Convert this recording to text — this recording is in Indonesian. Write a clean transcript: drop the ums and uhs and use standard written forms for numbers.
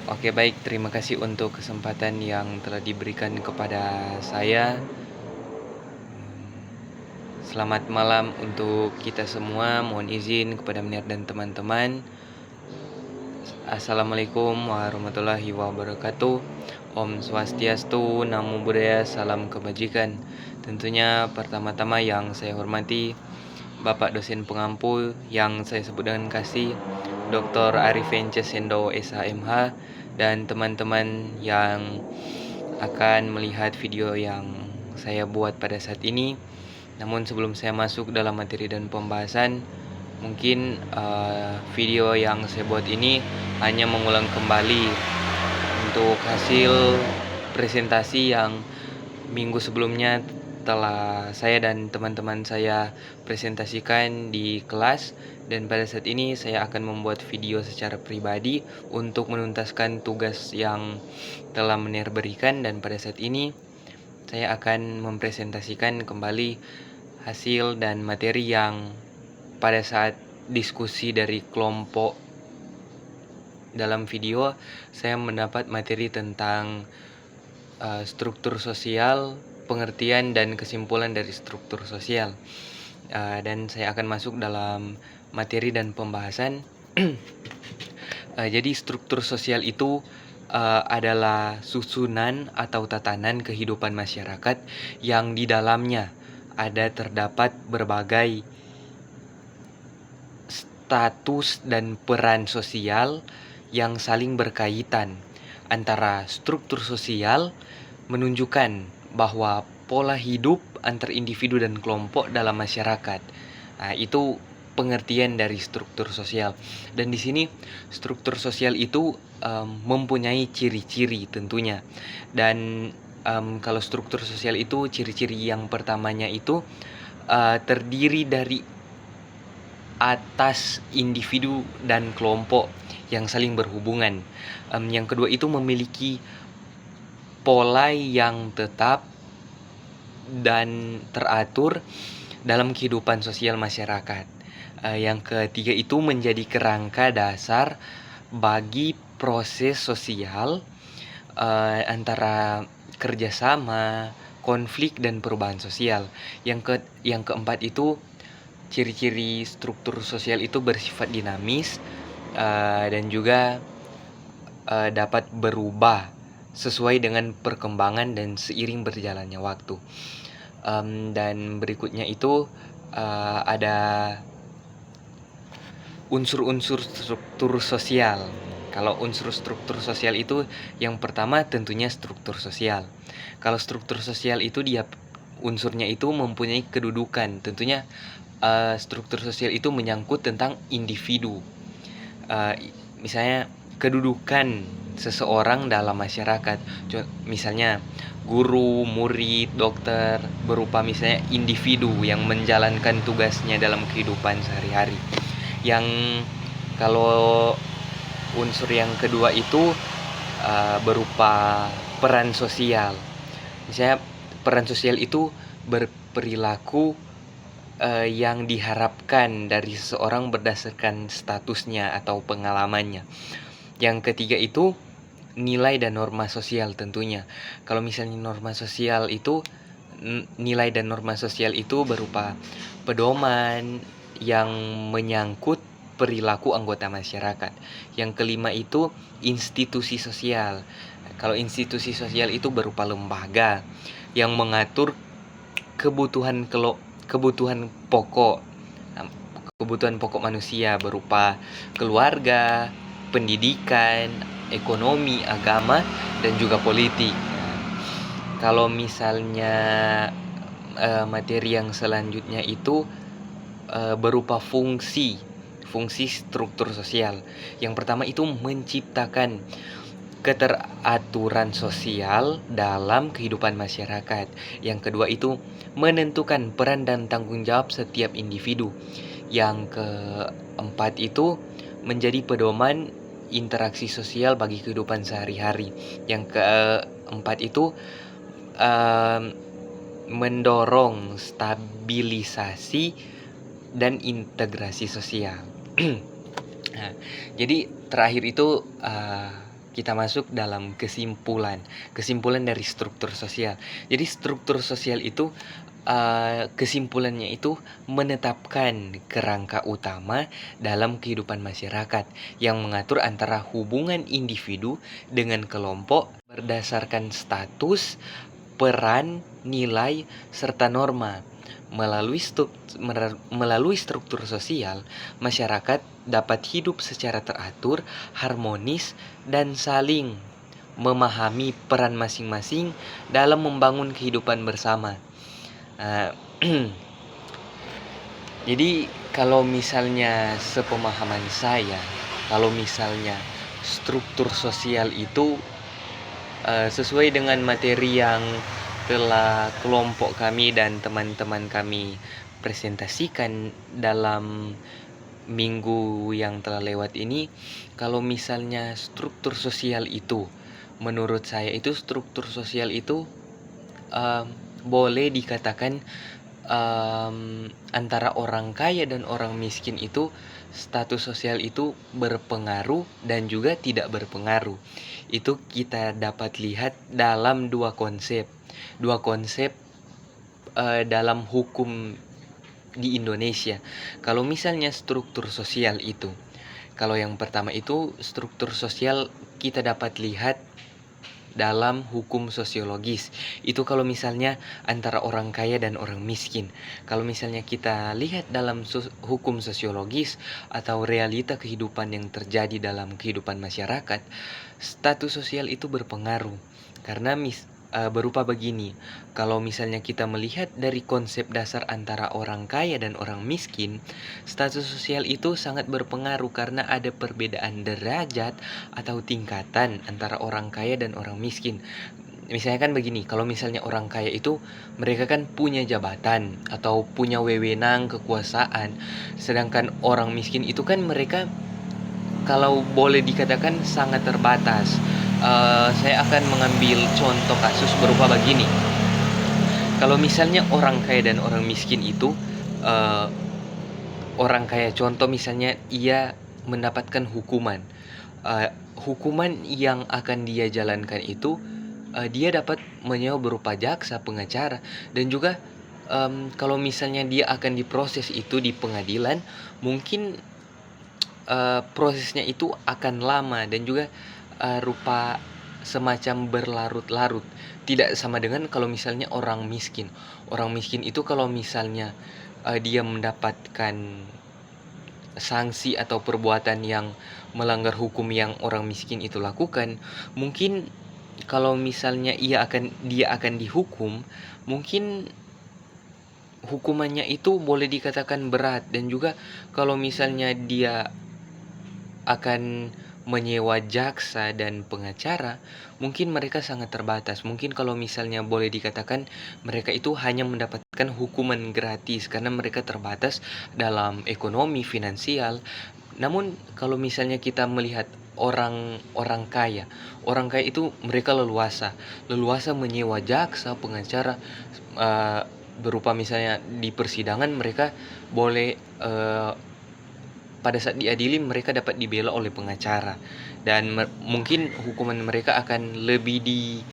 Oke, baik, terima kasih untuk kesempatan yang telah diberikan kepada saya. Selamat malam untuk kita semua. Mohon izin kepada Menir dan teman-teman. Assalamualaikum warahmatullahi wabarakatuh. Om Swastiastu, Namo Buddhaya, salam kebajikan. Tentunya pertama-tama yang saya hormati Bapak dosen pengampu yang saya sebut dengan kasih, Dr. Arifin Cesendo SHMH, dan teman-teman yang akan melihat video yang saya buat pada saat ini. Namun sebelum saya masuk dalam materi dan pembahasan, mungkin video yang saya buat ini hanya mengulang kembali untuk hasil presentasi yang minggu sebelumnya telah saya dan teman-teman saya presentasikan di kelas, dan pada saat ini saya akan membuat video secara pribadi untuk menuntaskan tugas yang telah Menir berikan, dan pada saat ini saya akan mempresentasikan kembali hasil dan materi yang pada saat diskusi dari kelompok dalam video saya mendapat materi tentang struktur sosial, pengertian dan kesimpulan dari struktur sosial. Dan saya akan masuk dalam materi dan pembahasan. Jadi struktur sosial itu adalah susunan atau tatanan kehidupan masyarakat yang di dalamnya terdapat berbagai status dan peran sosial yang saling berkaitan. Antara struktur sosial menunjukkan bahwa pola hidup antar individu dan kelompok dalam masyarakat. Nah, itu pengertian dari struktur sosial. Dan di sini struktur sosial itu mempunyai ciri-ciri tentunya. Dan kalau struktur sosial itu ciri-ciri yang pertamanya itu terdiri dari atas individu dan kelompok yang saling berhubungan. Yang kedua itu memiliki pola yang tetap dan teratur dalam kehidupan sosial masyarakat. Yang ketiga itu menjadi kerangka dasar bagi proses sosial antara kerjasama, konflik, dan perubahan sosial. Yang keempat itu ciri-ciri struktur sosial itu bersifat dinamis dan juga dapat berubah sesuai dengan perkembangan dan seiring berjalannya waktu. Dan berikutnya itu ada unsur-unsur struktur sosial. Kalau unsur struktur sosial itu yang pertama tentunya struktur sosial. Kalau struktur sosial itu unsurnya itu mempunyai kedudukan. Tentunya struktur sosial itu menyangkut tentang individu. Misalnya kedudukan seseorang dalam masyarakat. Misalnya guru, murid, dokter berupa misalnya individu yang menjalankan tugasnya dalam kehidupan sehari-hari. Yang kalau unsur yang kedua itu berupa peran sosial. Misalnya peran sosial itu berperilaku yang diharapkan dari seseorang berdasarkan statusnya atau pengalamannya. Yang ketiga itu nilai dan norma sosial tentunya. Kalau misalnya norma sosial itu, nilai dan norma sosial itu berupa pedoman yang menyangkut perilaku anggota masyarakat. Yang kelima itu institusi sosial. Kalau institusi sosial itu berupa lembaga yang mengatur kebutuhan pokok manusia berupa keluarga, pendidikan, ekonomi, agama, dan juga politik. Kalau misalnya materi yang selanjutnya itu berupa fungsi struktur sosial. Yang pertama itu menciptakan keteraturan sosial dalam kehidupan masyarakat. Yang kedua itu menentukan peran dan tanggung jawab setiap individu. Yang keempat itu menjadi pedoman interaksi sosial bagi kehidupan sehari-hari. Yang keempat itu mendorong stabilisasi dan integrasi sosial. Nah, jadi terakhir itu kita masuk dalam kesimpulan dari struktur sosial. Jadi struktur sosial itu kesimpulannya itu menetapkan kerangka utama dalam kehidupan masyarakat yang mengatur antara hubungan individu dengan kelompok berdasarkan status, peran, nilai, serta norma. Melalui struktur sosial, masyarakat dapat hidup secara teratur, harmonis, dan saling memahami peran masing-masing dalam membangun kehidupan bersama. Jadi kalau misalnya sepemahaman saya, kalau misalnya struktur sosial itu sesuai dengan materi yang telah kelompok kami dan teman-teman kami presentasikan dalam minggu yang telah lewat ini, kalau misalnya struktur sosial itu, menurut saya itu struktur sosial itu boleh dikatakan antara orang kaya dan orang miskin itu status sosial itu berpengaruh dan juga tidak berpengaruh. Itu kita dapat lihat dalam dua konsep dalam hukum di Indonesia. Kalau misalnya struktur sosial itu, kalau yang pertama itu struktur sosial kita dapat lihat dalam hukum sosiologis. Itu kalau misalnya antara orang kaya dan orang miskin. Kalau misalnya kita lihat dalam hukum sosiologis atau realita kehidupan yang terjadi dalam kehidupan masyarakat, status sosial itu berpengaruh. Karena berupa begini, kalau misalnya kita melihat dari konsep dasar antara orang kaya dan orang miskin, status sosial itu sangat berpengaruh karena ada perbedaan derajat atau tingkatan antara orang kaya dan orang miskin. Misalnya kan begini, kalau misalnya orang kaya itu mereka kan punya jabatan atau punya wewenang, kekuasaan, sedangkan orang miskin itu kan mereka kalau boleh dikatakan sangat terbatas. Saya akan mengambil contoh kasus berupa begini. Kalau misalnya orang kaya dan orang miskin itu, orang kaya contoh misalnya ia mendapatkan hukuman. Hukuman yang akan dia jalankan itu dia dapat menyewa berupa jaksa, pengacara, dan juga kalau misalnya dia akan diproses itu di pengadilan, mungkin prosesnya itu akan lama dan juga rupa semacam berlarut-larut. Tidak sama dengan kalau misalnya orang miskin. Orang miskin itu kalau misalnya dia mendapatkan sanksi atau perbuatan yang melanggar hukum yang orang miskin itu lakukan, mungkin kalau misalnya dia akan dihukum, mungkin hukumannya itu boleh dikatakan berat. Dan juga kalau misalnya dia akan menyewa jaksa dan pengacara, mungkin mereka sangat terbatas. Mungkin kalau misalnya boleh dikatakan mereka itu hanya mendapatkan hukuman gratis karena mereka terbatas dalam ekonomi finansial. Namun kalau misalnya kita melihat orang kaya itu mereka leluasa menyewa jaksa, pengacara, berupa misalnya di persidangan mereka boleh pada saat diadili mereka dapat dibela oleh pengacara, dan mungkin hukuman mereka akan lebih